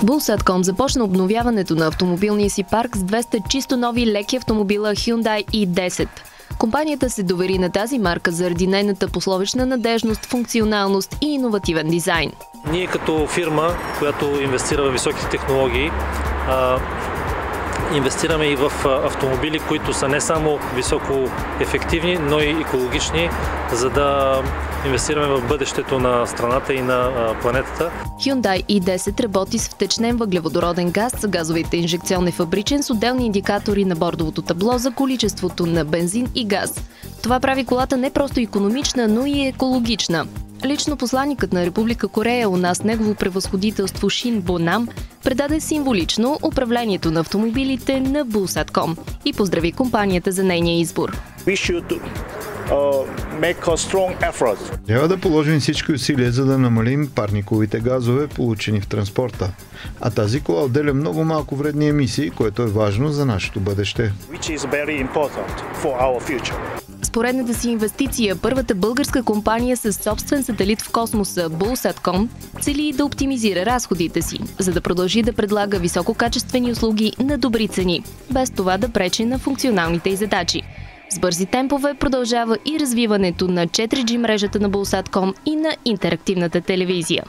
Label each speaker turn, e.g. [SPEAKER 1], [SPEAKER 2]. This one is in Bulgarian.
[SPEAKER 1] Булсатком започна обновяването на автомобилния си парк с 200 чисто нови леки автомобила Hyundai i10. Компанията се довери на тази марка заради нейната пословична надежност, функционалност и иновативен дизайн.
[SPEAKER 2] Ние като фирма, която инвестира в високите технологии, инвестираме и в автомобили, които са не само високо ефективни, но и екологични, за да инвестираме в бъдещето на страната и на планетата.
[SPEAKER 1] Hyundai i10 работи с втечнен въглеводороден газ с газовите инжекционни фабричен с отделни индикатори на бордовото табло за количеството на бензин и газ. Това прави колата не просто икономична, но и екологична. Лично посланикът на Република Корея у нас, негово превъзходителство Шин Бонам, предаде символично управлението на автомобилите на Булсатком и поздрави компанията за нейния избор.
[SPEAKER 3] Трябва да положим всички усилия, за да намалим парниковите газове, получени в транспорта. А тази кола отделя много малко вредни емисии, което е важно за нашето бъдеще.
[SPEAKER 1] С поредната си инвестиция, първата българска компания с собствен сателит в космоса Булсатком цели да оптимизира разходите си, за да продължи да предлага висококачествени услуги на добри цени, без това да пречи на функционалните й задачи. С бързи темпове продължава и развиването на 4G мрежата на Булсатком и на интерактивната телевизия.